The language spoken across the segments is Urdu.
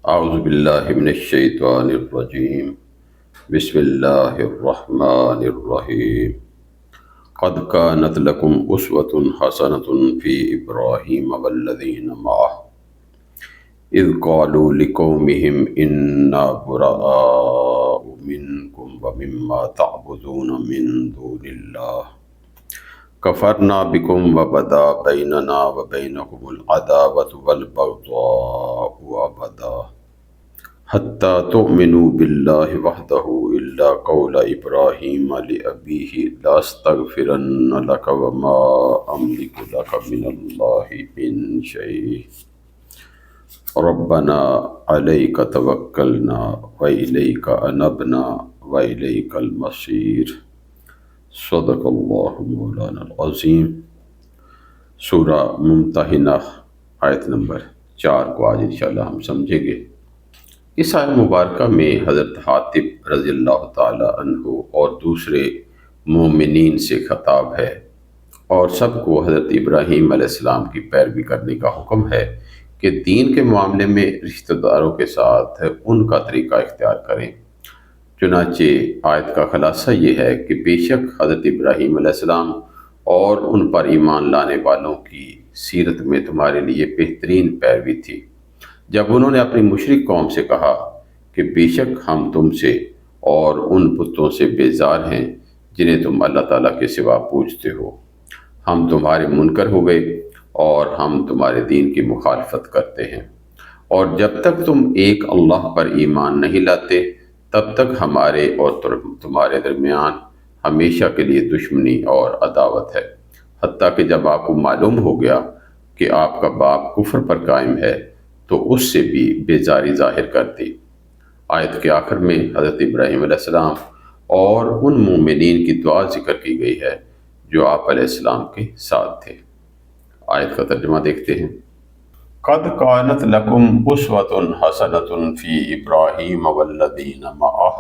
اعوذ باللہ من الشیطان الرجیم بسم اللہ الرحمن الرحیم قد كانت لكم أسوة حسنة في إبراهيم والذين معه إذ قالوا لقومهم إنا براء منكم ومما تعبدون من دون الله كفرنا بكم وبدا بيننا وبينكم العداوة والبغضاء أبدا حتى تؤمنوا بالله وحده إلا قول إبراهيم لأبيه لأستغفرن لك وما أملك لك من الله من شيء ربنا عليك توكلنا وإليك أنبنا وإليك المصير صدق اللہ مولانا العظیم۔ سورہ ممتحنہ آیت نمبر 4 کو آج انشاءاللہ ہم سمجھیں گے۔ اس آیت مبارکہ میں حضرت حاطب رضی اللہ تعالی عنہ اور دوسرے مومنین سے خطاب ہے، اور سب کو حضرت ابراہیم علیہ السلام کی پیروی کرنے کا حکم ہے کہ دین کے معاملے میں رشتہ داروں کے ساتھ ان کا طریقہ اختیار کریں۔ چنانچہ آیت کا خلاصہ یہ ہے کہ بے شک حضرت ابراہیم علیہ السلام اور ان پر ایمان لانے والوں کی سیرت میں تمہارے لیے بہترین پیروی تھی، جب انہوں نے اپنی مشرک قوم سے کہا کہ بے شک ہم تم سے اور ان بتوں سے بیزار ہیں جنہیں تم اللہ تعالیٰ کے سوا پوجتے ہو، ہم تمہارے منکر ہو گئے اور ہم تمہارے دین کی مخالفت کرتے ہیں، اور جب تک تم ایک اللہ پر ایمان نہیں لاتے تب تک ہمارے اور تمہارے درمیان ہمیشہ کے لیے دشمنی اور عداوت ہے، حتیٰ کہ جب آپ کو معلوم ہو گیا کہ آپ کا باپ کفر پر قائم ہے تو اس سے بھی بیزاری ظاہر کر دی۔ آیت کے آخر میں حضرت ابراہیم علیہ السلام اور ان مومنین کی دعا ذکر کی گئی ہے جو آپ علیہ السلام کے ساتھ تھے۔ آیت کا ترجمہ دیکھتے ہیں۔ قد كانت لكم أسوة حسنة في إبراهيم والذين معه،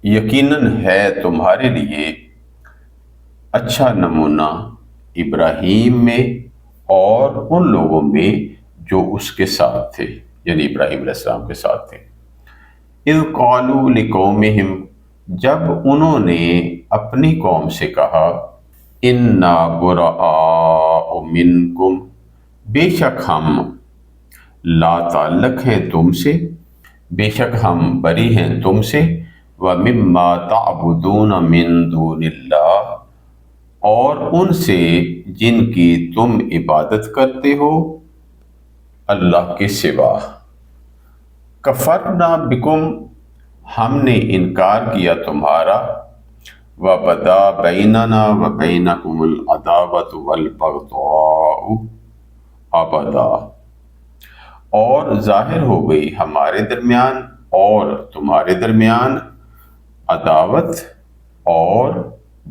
یقیناً ہے تمہارے لیے اچھا نمونہ ابراہیم میں اور ان لوگوں میں جو اس کے ساتھ تھے، یعنی ابراہیم علیہ السلام کے ساتھ تھے۔ اذ قالوا لقومهم، جب انہوں نے اپنی قوم سے کہا انا براء منکم، بے شک ہم لا تعلق ہیں تم سے، بے شک ہم بری ہیں تم سے، وَمِمَّا تَعْبُدُونَ مِن دُونِ اللَّهِ، اور ان سے جن کی تم عبادت کرتے ہو اللہ کے سوا۔ کفرنا بکم، ہم نے انکار کیا تمہارا، وَبَدَا بَيْنَنَا وَبَيْنَكُمُ الْعَدَاوَةُ وَالْبَغْضَاءُ ابدا، اور ظاہر ہو گئی ہمارے درمیان اور تمہارے درمیان عداوت اور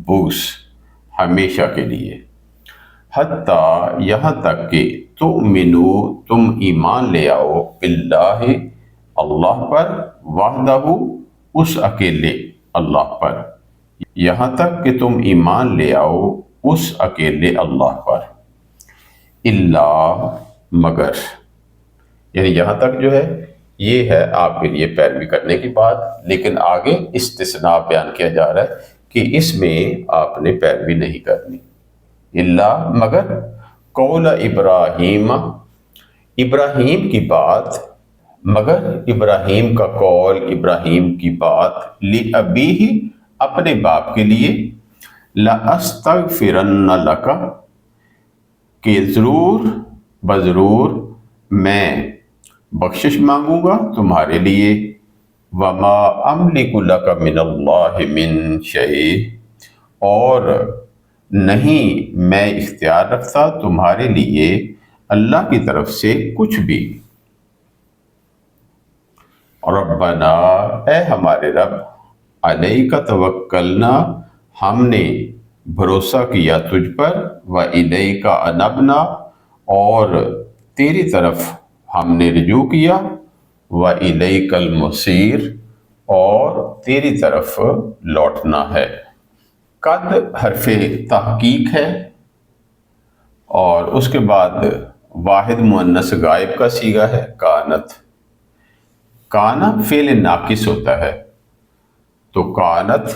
بغض ہمیشہ کے لیے، حتیٰ یہاں تک کہ تؤمنو، تم ایمان لے آؤ، باللہ اللہ پر، وحدہ اس اکیلے اللہ پر، یہاں تک کہ تم ایمان لے آؤ اس اکیلے اللہ پر، اللہ مگر، یعنی یہاں تک جو ہے یہ ہے آپ کے لیے پیروی کرنے کی بات، لیکن آگے استثناء بیان کیا جا رہا ہے کہ اس میں آپ نے پیروی نہیں کرنی۔ اللہ مگر قول ابراہیم، ابراہیم کی بات، مگر ابراہیم کا قول، ابراہیم کی بات، لِأَبِيهِ اپنے باپ کے لیے، لَأَسْتَغْفِرَنَّ لَكَ کہ ضرور بضرور میں بخشش مانگوں گا تمہارے لیے، وما املک لک من اللہ من شیء، اور نہیں میں اختیار رکھتا تمہارے لیے اللہ کی طرف سے کچھ بھی۔ ربنا، اے ہمارے رب، علیک توکلنا، ہم نے بھروسہ کیا تجھ پر، وَإِلَيْكَ أَنَبْنَا، اور تیری طرف ہم نے رجوع کیا، وَإِلَيْكَ الْمَصِيرُ، اور تیری طرف لوٹنا ہے۔ قد حرف تحقیق ہے، اور اس کے بعد واحد مؤنث غائب کا صیغہ ہے کانت. کانا فعل ناقص ہوتا ہے، تو کانت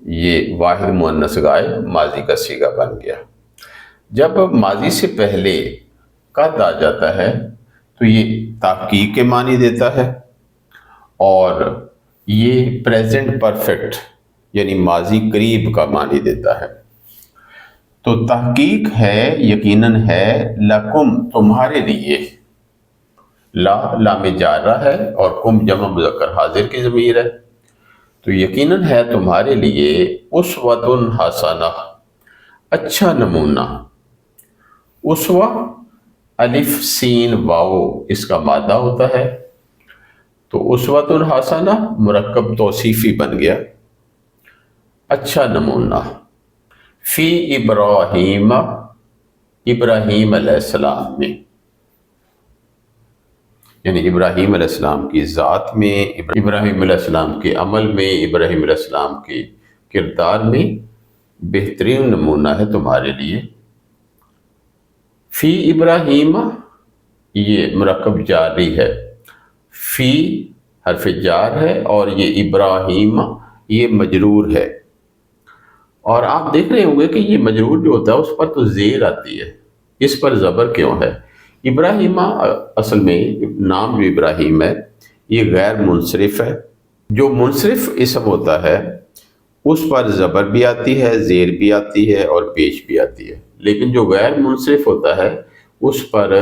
یہ واحد مؤنث غائب ماضی کا صیغہ بن گیا. جب ماضی سے پہلے قد آ جاتا ہے تو یہ تحقیق کے معنی دیتا ہے، اور یہ پریزنٹ پرفیکٹ یعنی ماضی قریب کا معنی دیتا ہے. تو تحقیق ہے، یقیناً ہے، لکم تمہارے لیے، لا لام جارہ ہے اور کم جمع مذکر حاضر کی ضمیر ہے. تو یقیناً ہے تمہارے لیے اسوۃ حسنہ، اچھا نمونہ. اسوہ الف سین واو اس کا مادہ ہوتا ہے، تو اسوۃ حسنہ مرکب توصیفی بن گیا، اچھا نمونہ. فی ابراہیم، ابراہیم علیہ السلام میں، یعنی ابراہیم علیہ السلام کی ذات میں، ابراہیم علیہ السلام کے عمل میں، ابراہیم علیہ السلام کے کردار میں بہترین نمونہ ہے تمہارے لیے. فی ابراہیم یہ مرکب جاری ہے، فی حرف جار ہے، اور یہ ابراہیم یہ مجرور ہے. اور آپ دیکھ رہے ہوں گے کہ یہ مجرور جو ہوتا ہے اس پر تو زیر آتی ہے، اس پر زبر کیوں ہے؟ ابراہیم اصل میں نام جو ابراہیم ہے یہ غیر منصرف ہے. جو منصرف اسم ہوتا ہے اس پر زبر بھی آتی ہے، زیر بھی آتی ہے اور پیش بھی آتی ہے. لیکن جو غیر منصرف ہوتا ہے اس پر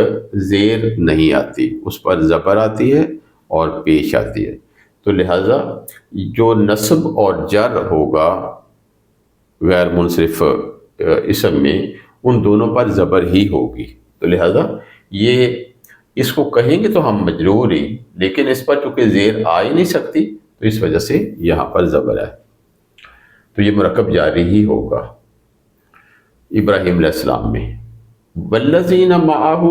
زیر نہیں آتی، اس پر زبر آتی ہے اور پیش آتی ہے. تو لہٰذا جو نصب اور جر ہوگا غیر منصرف اسم میں، ان دونوں پر زبر ہی ہوگی. تو لہٰذا یہ اس کو کہیں گے تو ہم مجرور ہی، لیکن اس پر چونکہ زیر آ ہی نہیں سکتی تو اس وجہ سے یہاں پر زبر ہے، تو یہ مرکب جاری ہی ہوگا ابراہیم علیہ السلام میں. والذین معہ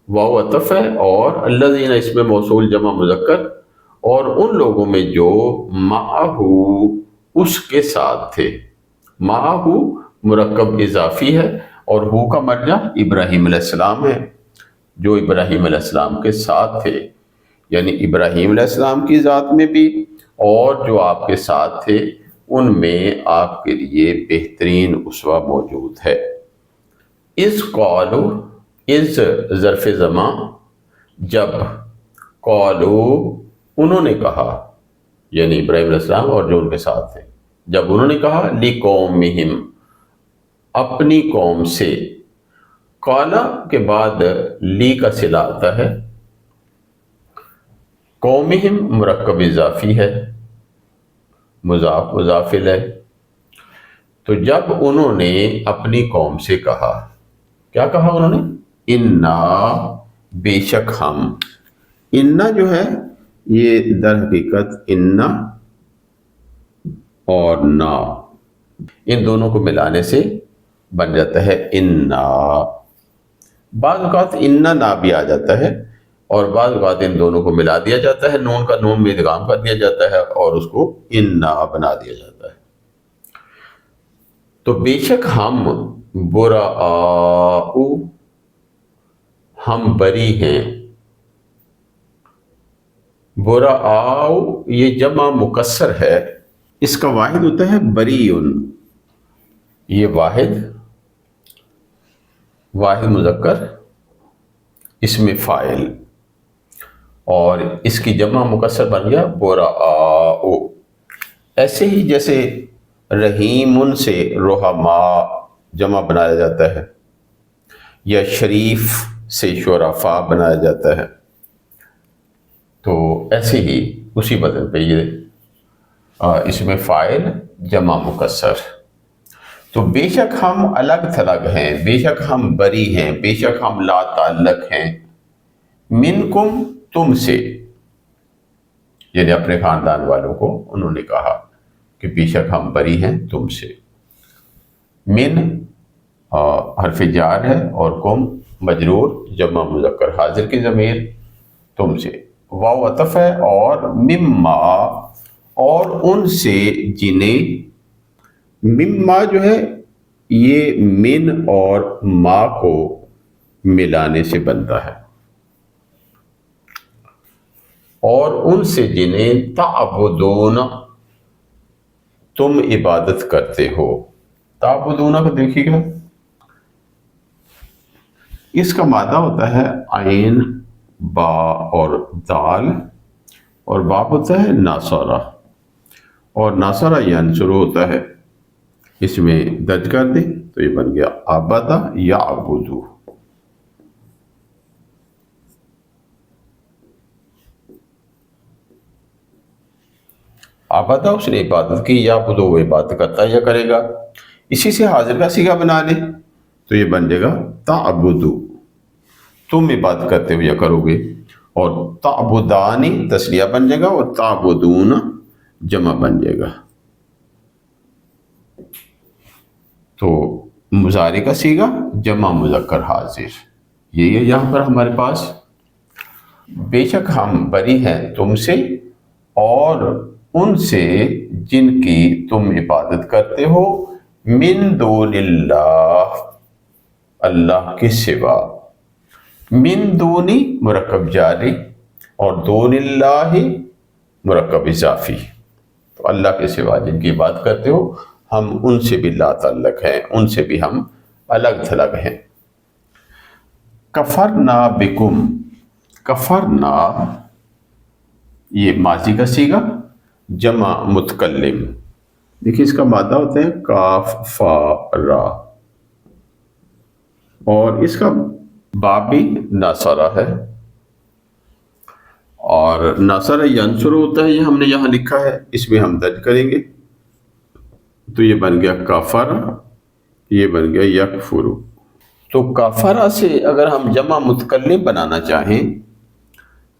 واو عطف ہے، اور الذین اس میں موصول جمع مذکر، اور ان لوگوں میں جو معہ اس کے ساتھ تھے. معہ مرکب اضافی ہے اور ہو کا مرجع ابراہیم علیہ السلام ہے، جو ابراہیم علیہ السلام کے ساتھ تھے، یعنی ابراہیم علیہ السلام کی ذات میں بھی اور جو آپ کے ساتھ تھے ان میں آپ کے لیے بہترین اسوہ موجود ہے. اذ قالو، اذ ظرف زمان، جب، قالو انہوں نے کہا، یعنی ابراہیم علیہ السلام اور جو ان کے ساتھ تھے، جب انہوں نے کہا لقومہم اپنی قوم سے. قالا کے بعد لی کا صلہ آتا ہے، قومہم مرکب اضافی ہے، مضاف مضاف الیہ. تو جب انہوں نے اپنی قوم سے کہا، کیا کہا انہوں نے؟ انا بے شک ہم. انا جو ہے یہ در حقیقت انا اور نا ان دونوں کو ملانے سے بن جاتا ہے انا. بعض اوقات انا نا بھی آ جاتا ہے اور بعض اوقات ان دونوں کو ملا دیا جاتا ہے، نون کا نون میں ادغام کر دیا جاتا ہے اور اس کو انا بنا دیا جاتا ہے. تو بے شک ہم براء، ہم بری ہیں. براء یہ جمع مکسر ہے، اس کا واحد ہوتا ہے بریئن. یہ واحد مذکر اسم فاعل، اور اس کی جمع مکسر بن گیا براء. ایسے ہی جیسے رحیم سے رحما جمع بنایا جاتا ہے، یا شریف سے شرفاء بنایا جاتا ہے، تو ایسے ہی اسی وزن پہ یہ اسم فاعل جمع مکسر. تو بے شک ہم الگ تھلگ ہیں، بے شک ہم بری ہیں، بے شک ہم لا تعلق ہیں. منکم تم سے، یعنی اپنے خاندان والوں کو انہوں نے کہا کہ بے شک ہم بری ہیں تم سے. من حرف جار ہے اور کم مجرور جمع مذکر حاضر کی ضمیر تم سے. واو عطف ہے، اور مما اور ان سے جنہیں. مما جو ہے یہ من اور ما کو ملانے سے بنتا ہے، اور ان سے جنہیں تعبدون تم عبادت کرتے ہو۔ تعبدون کو دیکھیے گا، اس کا مادہ ہوتا ہے عین، با اور دال، اور باب ہوتا ہے ناصرہ، اور ناصرہ ینصر ہوتا ہے، اس میں درج کر دیں تو یہ بن گیا عبدہ یعبدو۔ عبدہ اس نے عبادت کی، یعبدو وہ عبادت کرتا ہے یا کرے گا۔ اسی سے حاضر کا صیغہ بنا لیں تو یہ بن جائے گا تعبدو، تم عبادت کرتے ہو یا کرو گے، اور تعبدانی تسنیہ بن جائے گا، اور تعبدون جمع بن جائے گا۔ تو مضارع کا صیغہ جمع مذکر حاضر، یہی ہے یہاں پر ہمارے پاس۔ بے شک ہم بری ہیں تم سے اور ان سے جن کی تم عبادت کرتے ہو، من دون اللہ اللہ کے سوا۔ من دونی مرکب جاری اور دون اللہ مرکب اضافی، تو اللہ کے سوا جن کی عبادت کرتے ہو ہم ان سے بھی لا تعلق ہیں، ان سے بھی ہم الگ تھلگ ہیں۔ کفرنا بکم، کفرنا یہ ماضی کا صیغہ جمع متکلم، دیکھیے اس کا مادہ ہوتا ہے کاف فا را، اور اس کا باب بھی ناصرہ ہے، اور ناصرہ ینصر ہوتا ہے، یہ ہم نے یہاں لکھا ہے، اس میں ہم درج کریں گے تو یہ بن گیا کفر، یہ بن گیا یکفر۔ تو کفرہ سے اگر ہم جمع متکلم بنانا چاہیں،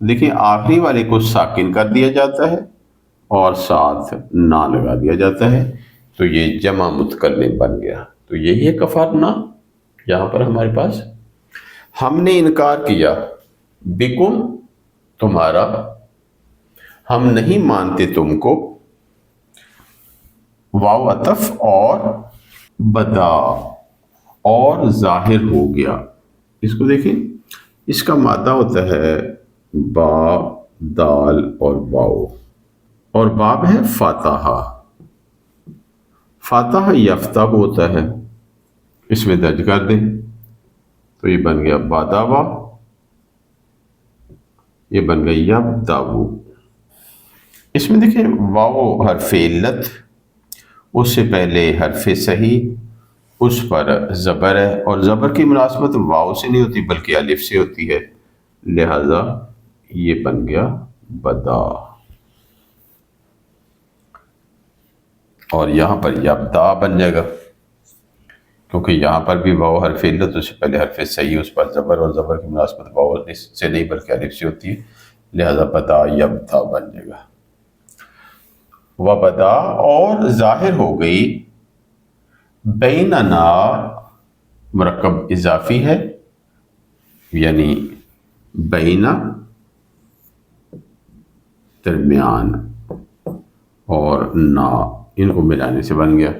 دیکھیں آخری والے کو ساکن کر دیا جاتا ہے اور ساتھ نا لگا دیا جاتا ہے، تو یہ جمع متکلم بن گیا۔ تو یہی ہے کفرنا۔ یہاں پر ہمارے پاس ہم نے انکار کیا بکم تمہارا، ہم نہیں مانتے تم کو، واو عطف اور بدا اور ظاہر ہو گیا، اس کو دیکھیں اس کا مادہ ہوتا ہے با دال اور واو، اور باب ہے فاتحہ، فاتحہ یفتح ہوتا ہے، اس میں درج کر دیں تو یہ بن گیا باداوا، یہ بن گیا یبداو۔ اس میں دیکھیں واو حرف علت، اس سے پہلے حرف صحیح، اس پر زبر ہے، اور زبر کی مناسبت واو سے نہیں ہوتی بلکہ الف سے ہوتی ہے، لہذا یہ بن گیا بدا، اور یہاں پر یبدا بن جائے گا، کیونکہ یہاں پر بھی واو حرف علت، اس سے پہلے حرف صحیح، اس پر زبر، اور زبر کی مناسبت واو سے نہیں بلکہ الف سے ہوتی ہے، لہذا بدا یبدا بن جائے گا۔ وبدا اور ظاہر ہو گئی، بیننا مرکب اضافی ہے، یعنی بینا درمیان اور نا، ان کو ملانے سے بن گیا،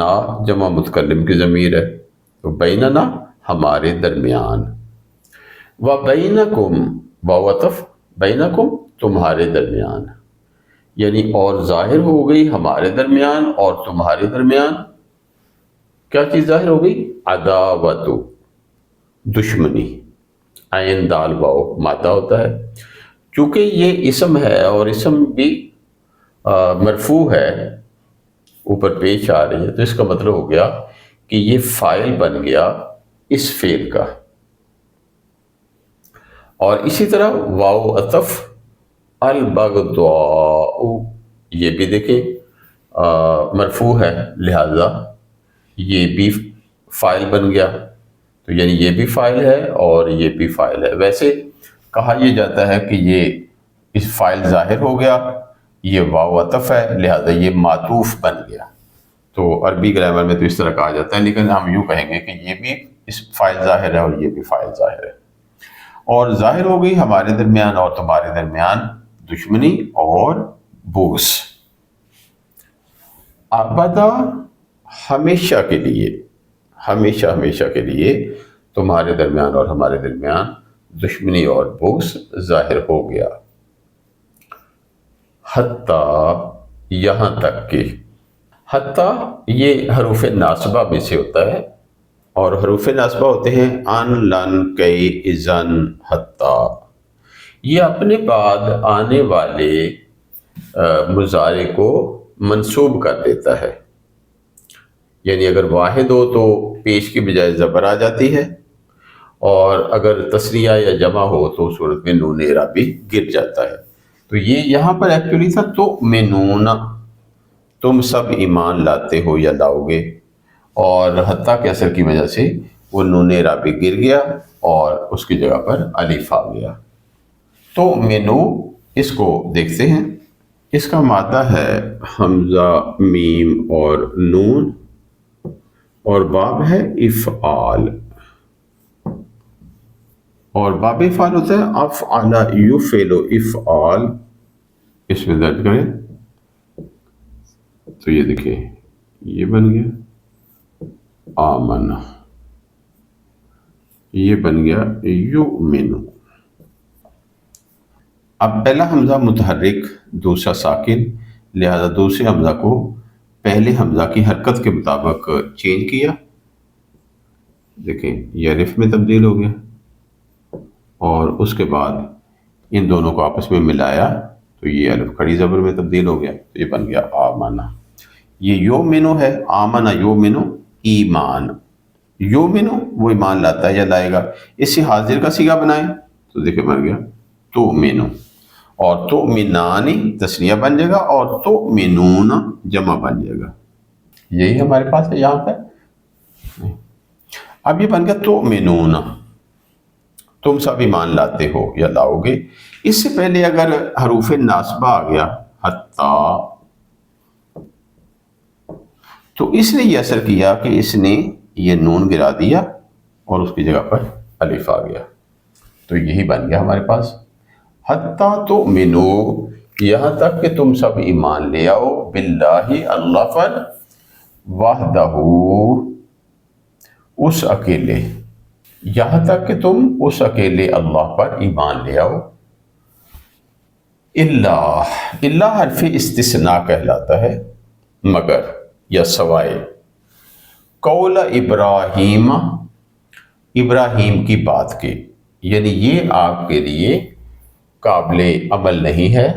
نا جمع متکلم کی ضمیر ہے، تو بیننا ہمارے درمیان، وبینکم واو عطف، بینکم تمہارے درمیان، یعنی اور ظاہر ہو گئی ہمارے درمیان اور تمہارے درمیان، کیا چیز ظاہر ہو گئی؟ عداوت، دشمنی، عین دال واو مادہ ہوتا ہے، چونکہ یہ اسم ہے اور اسم بھی مرفوع ہے، اوپر پیش آ رہی ہے، تو اس کا مطلب ہو گیا کہ یہ فاعل بن گیا اس فعل کا، اور اسی طرح واو عطف البغضاء، یہ بھی دیکھیں مرفوع ہے، لہذا یہ بھی فاعل بن گیا، تو یعنی یہ بھی فاعل ہے اور یہ بھی فاعل ہے۔ ویسے کہا یہ جاتا ہے کہ یہ اس فاعل ظاہر ہو گیا، یہ واو عطف ہے، لہذا یہ معطوف بن گیا، تو عربی گرامر میں تو اس طرح کہا جاتا ہے، لیکن ہم یوں کہیں گے کہ یہ بھی اس فاعل ظاہر ہے اور یہ بھی فاعل ظاہر ہے، اور ظاہر ہو گئی ہمارے درمیان اور تمہارے درمیان دشمنی اور بغض۔ ابدا ہمیشہ کے لیے، ہمیشہ ہمیشہ کے لیے، تمہارے درمیان اور ہمارے درمیان دشمنی اور بغض ظاہر ہو گیا۔ حتیٰ یہاں تک کہ، حتیٰ یہ حروف ناصبہ میں سے ہوتا ہے، اور حروف ناصبہ ہوتے ہیں ان، لن، کئی، اذن، حتیٰ۔ یہ اپنے بعد آنے والے مضارع کو منصوب کر دیتا ہے، یعنی اگر واحد ہو تو پیش کی بجائے زبر آ جاتی ہے، اور اگر تثنیہ یا جمع ہو تو صورت میں نون اعرابی گر جاتا ہے۔ تو یہ یہاں پر ایکچولی تھا تؤمنون، تم سب ایمان لاتے ہو یا لاؤ گے، اور حتیٰ کے اثر کی وجہ سے وہ نون اعرابی گر گیا اور اس کی جگہ پر الف آ گیا۔ تؤمنو، اس کو دیکھتے ہیں، اس کا مادہ ہے حمزہ، میم اور نون، اور باب ہے افعال، اور باب افعال ہوتا ہے افعل یفعل افعال۔ اس میں درج کریں تو یہ دیکھیں، یہ بن گیا آمن، یہ بن گیا یؤمن۔ اب پہلا حمزہ متحرک، دوسرا ساکن، لہذا دوسرے حمزہ کو پہلے حمزہ کی حرکت کے مطابق چینج کیا۔ دیکھیں یہ الف میں تبدیل ہو گیا، اور اس کے بعد ان دونوں کو آپس میں ملایا تو یہ الف کھڑی زبر میں تبدیل ہو گیا، تو یہ بن گیا آمنہ۔ یہ یؤمنو ہے، آمنہ یؤمنو ایمان، یؤمنو وہ ایمان لاتا ہے یا لائے گا، اس سے حاضر کا صیغہ بنائیں تو دیکھیں بن گیا تؤمنو، اور تؤمنانی تثنیہ بن جائے گا، اور تؤمنون جمع بن جائے گا۔ یہی ہمارے پاس ہے یہاں پر۔ اب یہ بن گیا تؤمنون، تم سب ایمان لاتے ہو یا لاؤ گے۔ اس سے پہلے اگر حروف ناصبہ آ گیا حتیٰ، تو اس نے یہ اثر کیا کہ اس نے یہ نون گرا دیا اور اس کی جگہ پر الف آ گیا، تو یہی بن گیا ہمارے پاس حتیٰ تؤمنو، یہاں تک کہ تم سب ایمان لے آؤ، باللہ اللہ پر، وحدہ اس اکیلے، یہاں تک کہ تم اس اکیلے اللہ پر ایمان لے آؤ۔ اللہ حرف استثناء کہلاتا ہے، مگر یا سوائے، قول ابراہیم، ابراہیم کی بات کے، یعنی یہ آپ کے لیے قابل عمل نہیں ہے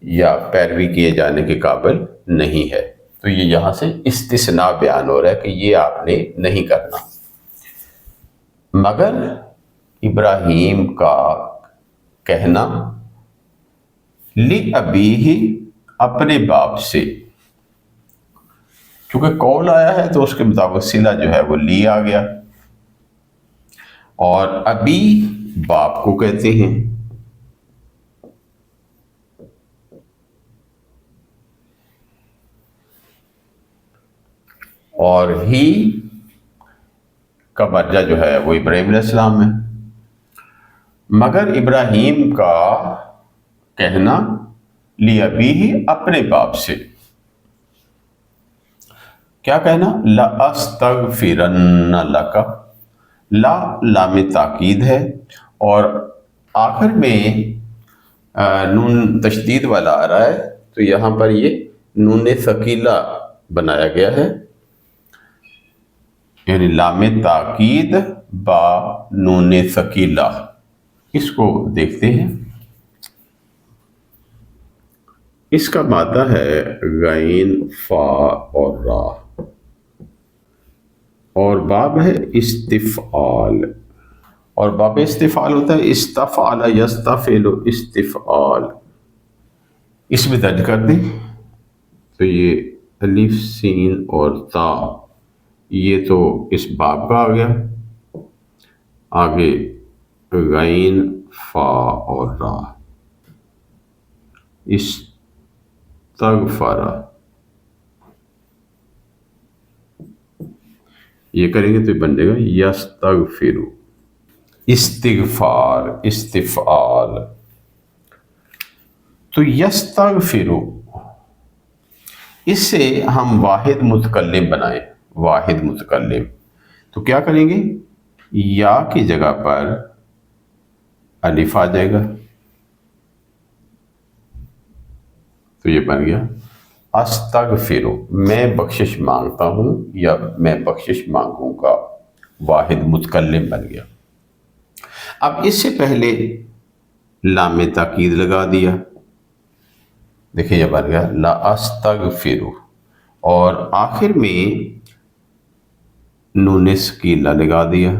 یا پیروی کیے جانے کے قابل نہیں ہے، تو یہ یہاں سے استثناء بیان ہو رہا ہے کہ یہ آپ نے نہیں کرنا، مگر ابراہیم کا کہنا لِأَبِيهِ اپنے باپ سے، کیونکہ قول آیا ہے تو اس کے مطابق صلہ جو ہے وہ لی آ گیا، اور ابی باپ کو کہتے ہیں، اور ہی کا مرجع جو ہے وہ ابراہیم علیہ السلام ہے، مگر ابراہیم کا کہنا لِأَبِيهِ اپنے باپ سے، کیا کہنا؟ لَأَسْتَغْفِرَنَّ لَكَ، لا لام تاکید ہے، اور آخر میں نون تشدید والا آ رہا ہے، تو یہاں پر یہ نون ثقیلہ بنایا گیا ہے، یعنی لام تاکید با نون ثقیلہ۔ اس کو دیکھتے ہیں، اس کا مادہ ہے غین، فا اور را، اور باب ہے استفعال، اور باب استفعال ہوتا ہے استفعل یستفعل استفعال۔ اس میں درج کر دیں تو یہ الف، سین اور تا، یہ تو اس باب کا آ گیا، آگے غین، فا اور را، استغفر، یہ کریں گے تو یہ بن جائے گا یستغفر، استغفار، استفعال۔ تو یستغفر، اس سے ہم واحد متکلم بنائیں، واحد متکلم، تو کیا کریں گے؟ یا کی جگہ پر الف آ جائے گا، تو یہ بن گیا استغفر، میں بخشش مانگتا ہوں یا میں بخشش مانگوں گا، واحد متکلم بن گیا۔ اب اس سے پہلے لام تاکید لگا دیا، دیکھیں یہ بن گیا لا استغفر، اور آخر میں نون ثقیلہ لگا دیا۔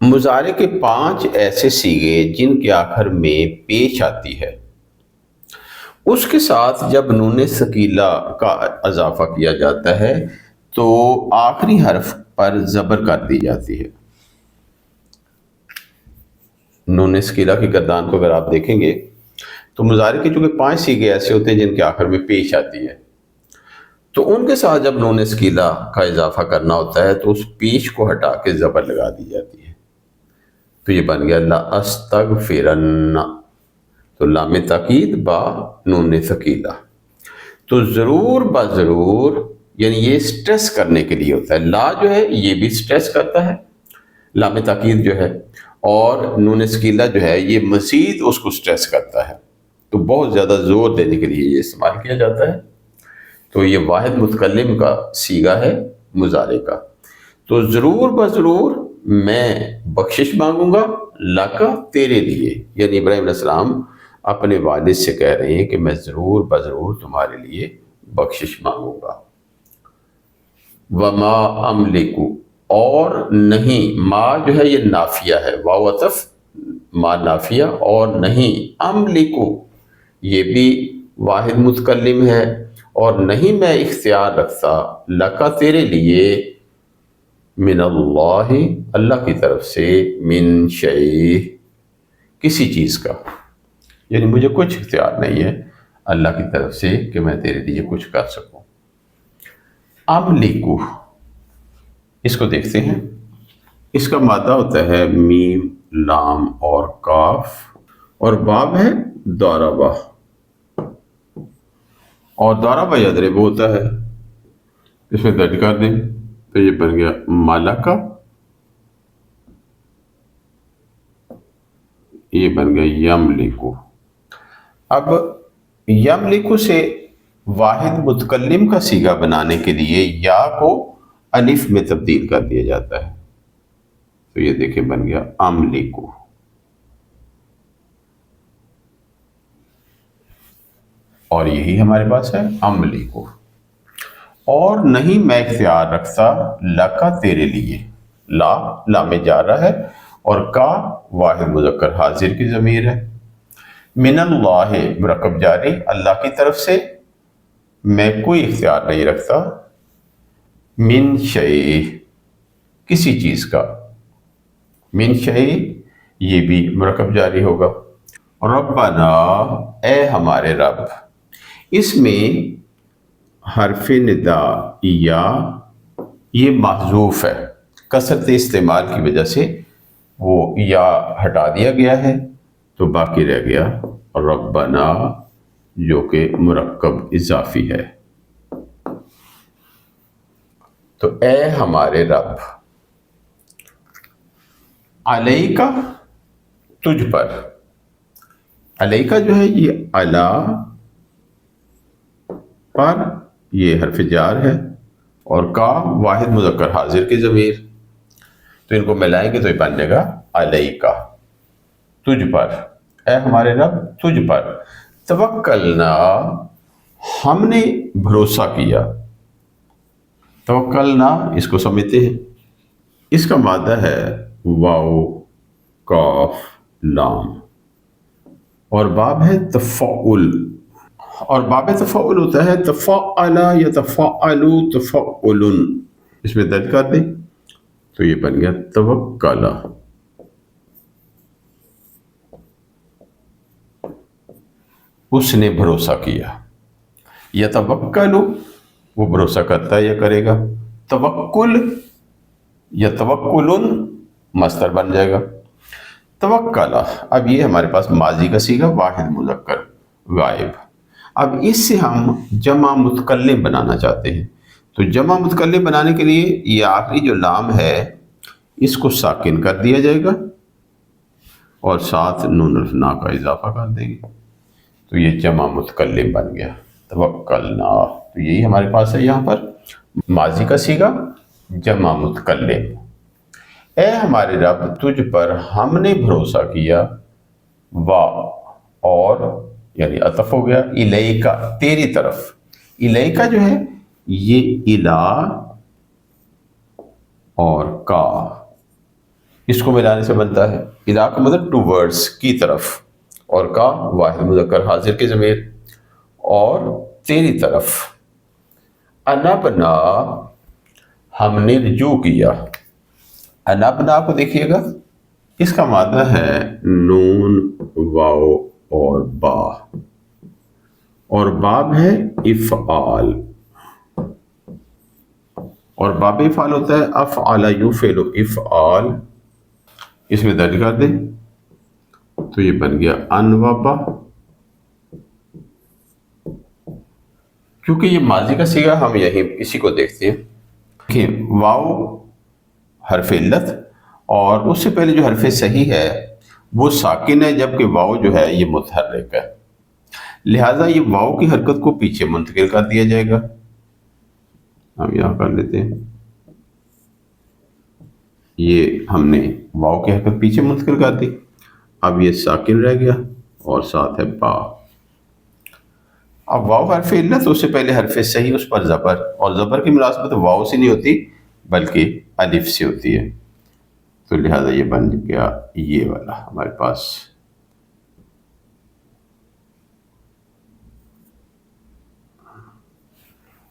مضارع کے 5 ایسے صیغے جن کے آخر میں پیش آتی ہے، اس کے ساتھ جب نون ثقیلہ کا اضافہ کیا جاتا ہے تو آخری حرف پر زبر کر دی جاتی ہے۔ نون ثقیلہ کی گردان کو اگر آپ دیکھیں گے تو مضارع کے چونکہ 5 صیغے ایسے ہوتے ہیں جن کے آخر میں پیش آتی ہے، تو ان کے ساتھ جب نون ثقیلہ کا اضافہ کرنا ہوتا ہے تو اس پیش کو ہٹا کے زبر لگا دی جاتی ہے، تو یہ بن گیا لا استغفرن، تو لام تاکید با نون ثقیلہ، تو ضرور ضرور، یعنی یہ سٹریس کرنے کے لیے ہوتا ہے۔ لا جو ہے یہ بھی سٹریس کرتا ہے، لام تاکید جو ہے، اور نون ثقیلہ جو ہے یہ مزید اس کو سٹریس کرتا ہے، تو بہت زیادہ زور دینے کے لیے یہ استعمال کیا جاتا ہے۔ تو یہ واحد متکلم کا صیغہ ہے مضارع کا، تو ضرور ضرور میں بخشش مانگوں گا لکا تیرے لیے، یعنی ابراہیم علیہ السلام اپنے والد سے کہہ رہے ہیں کہ میں ضرور ضرور تمہارے لیے بخشش مانگوں گا۔ وما املکو، اور نہیں، ما جو ہے یہ نافیہ ہے، واو عطف ما نافیہ، اور نہیں املکو یہ بھی واحد متکلم ہے، اور نہیں میں اختیار رکھتا لکا تیرے لیے، من اللہ اللہ کی طرف سے، من شیء کسی چیز کا، یعنی مجھے کچھ اختیار نہیں ہے اللہ کی طرف سے کہ میں تیرے لیے کچھ کر سکوں۔ املکو، اس کو دیکھتے ہیں، اس کا مادہ ہوتا ہے میم، لام اور کاف، اور باب ہے ضربہ، اور ضربہ یضرب ہوتا ہے، اس میں درج کر دیں تو یہ بن گیا ملکہ، یہ بن گیا یملکو۔ اب یملکو سے واحد متکلم کا صیغہ بنانے کے لیے یا کو الف میں تبدیل کر دیا جاتا ہے، تو یہ دیکھیں بن گیا املکو۔ اور یہی ہمارے پاس ہے املکو، اور نہیں میں اختیار رکھتا لکا تیرے لیے، لا میں جارہ ہے، اور کا واحد مذکر حاضر کی ضمیر ہے، من اللہ مرکب جاری، اللہ کی طرف سے، میں کوئی اختیار نہیں رکھتا، من شیء کسی چیز کا، من شیء یہ بھی مرکب جاری ہوگا۔ ربنا اے ہمارے رب، اس میں حرف ندا یا یہ محذوف ہے، کثرت استعمال کی وجہ سے وہ یا ہٹا دیا گیا ہے، تو باقی رہ گیا ربنا جو کہ مرکب اضافی ہے، تو اے ہمارے رب، علیکا تجھ پر، علیکا جو ہے یہ علا پر، یہ حرف جار ہے، اور کا واحد مذکر حاضر کی ضمیر، تو ان کو ملائیں گے تو یہ بن جائے گا علیکا تجھ پر، اے ہمارے رب تجھ پر، توکلنا ہم نے بھروسہ کیا، توکلنا اس کو سمجھتے ہیں، اس کا مادہ ہے واو کاف لام، اور باب ہے تفعل، اور باب تفعل ہوتا ہے تفعل یتفعل تفعل، اس میں درج کر دیں تو یہ بن گیا توکل، اس نے بھروسہ کیا، یتوکل وہ بھروسہ کرتا ہے یا کرے گا، توکل یا توکل مصدر بن جائے گا، توکل۔ اب یہ ہمارے پاس ماضی کا صیغہ واحد مذکر غائب، اب اس سے ہم جمع متکلم بنانا چاہتے ہیں، تو جمع متکلم بنانے کے لیے یہ آخری جو لام ہے اس کو ساکن کر دیا جائے گا اور ساتھ نون الفنا کا اضافہ کر دیں گے، تو یہ جمع متکلم بن گیا توکلنا۔ تو یہی ہمارے پاس ہے یہاں پر ماضی کا صیغہ جمع متکلم۔ اے ہمارے رب تجھ پر ہم نے بھروسہ کیا، وا اور یعنی عطف ہو گیا، الیکا تیری طرف۔ الیکا جو ہے یہ الا اور کا اس کو ملانے سے بنتا ہے۔ الا کا مطلب ٹوورڈز کی طرف، اور کا واحد مذکر حاضر کے ضمیر، اور تیری طرف۔ انبنا ہم نے رجوع کیا۔ انبنا کو دیکھیے گا، اس کا مادہ ہے نون واو اور با، اور باب ہے افعال، اور باب افعال ہوتا ہے افعل یفعل افعال، اس میں درج کر دیں تو یہ بن گیا انوبا۔ کیونکہ یہ ماضی کا صیغہ ہم یہیں اسی کو دیکھتے ہیں کہ واو حرف علت، اور اس سے پہلے جو حرف صحیح ہے وہ ساکن ہے، جبکہ واو جو ہے یہ متحرک ہے، لہٰذا یہ واو کی حرکت کو پیچھے منتقل کر دیا جائے گا۔ ہم یہاں کر لیتے ہیں، یہ ہم نے واو کی حرکت پیچھے منتقل کر دی، اب یہ ساکن رہ گیا اور ساتھ ہے با۔ اب واو حرف علت، اس سے پہلے حرف صحیح، اس پر زبر، اور زبر کی مناسبت واو سے نہیں ہوتی بلکہ الف سے ہوتی ہے، تو لہذا یہ بن گیا یہ والا ہمارے پاس۔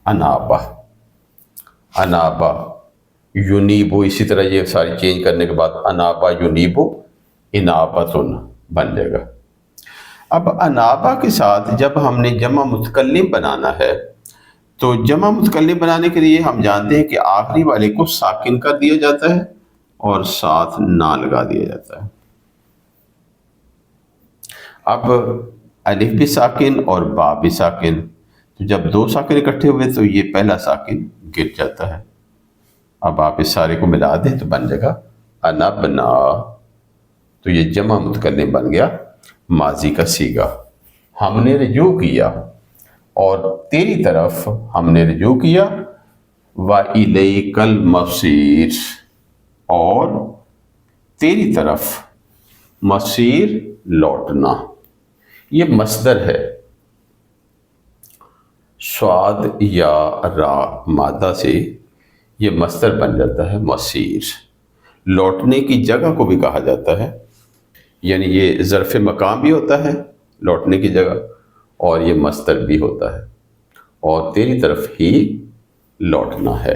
انابا، انابا یونیبو، اسی طرح یہ ساری چینج کرنے کے بعد انابا یونیبو انابتن بن جائے گا۔ اب انابا کے ساتھ جب ہم نے جمع متکلم بنانا ہے تو جمع متکلم بنانے کے لیے ہم جانتے ہیں کہ آخری والے کو ساکن کر دیا جاتا ہے اور ساتھ نہ لگا دیا جاتا ہے۔ اب الف بھی ساکن اور با بھی ساکن، تو جب دو ساکن اکٹھے ہوئے تو یہ پہلا ساکن گر جاتا ہے۔ اب آپ اس سارے کو ملا دیں تو بن جائے گا انبنا، تو یہ جمع متکلم بن گیا ماضی کا صیغہ۔ ہم نے رجوع کیا اور تیری طرف ہم نے رجوع کیا، وَإِلَيْكَ الْمَصِيرُ اور تیری طرف مصیر لوٹنا، یہ مصدر ہے، صاد یا را مادہ سے یہ مصدر بن جاتا ہے مصیر۔ لوٹنے کی جگہ کو بھی کہا جاتا ہے، یعنی یہ ظرف مقام بھی ہوتا ہے لوٹنے کی جگہ، اور یہ مصدر بھی ہوتا ہے، اور تیری طرف ہی لوٹنا ہے۔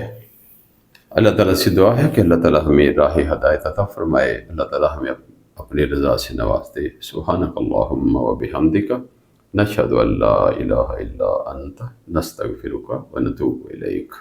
اللہ تعالیٰ سے دعا ہے کہ اللہ تعالیٰ ہمیں راہ ہدایت عطا فرمائے، اللہ تعالیٰ ہمیں اپنی رضا سے نواز دے۔ سبحانک اللہم و بحمدک، نشہد ان لا الہ الا انت، نستغفرک و نتوب الیک۔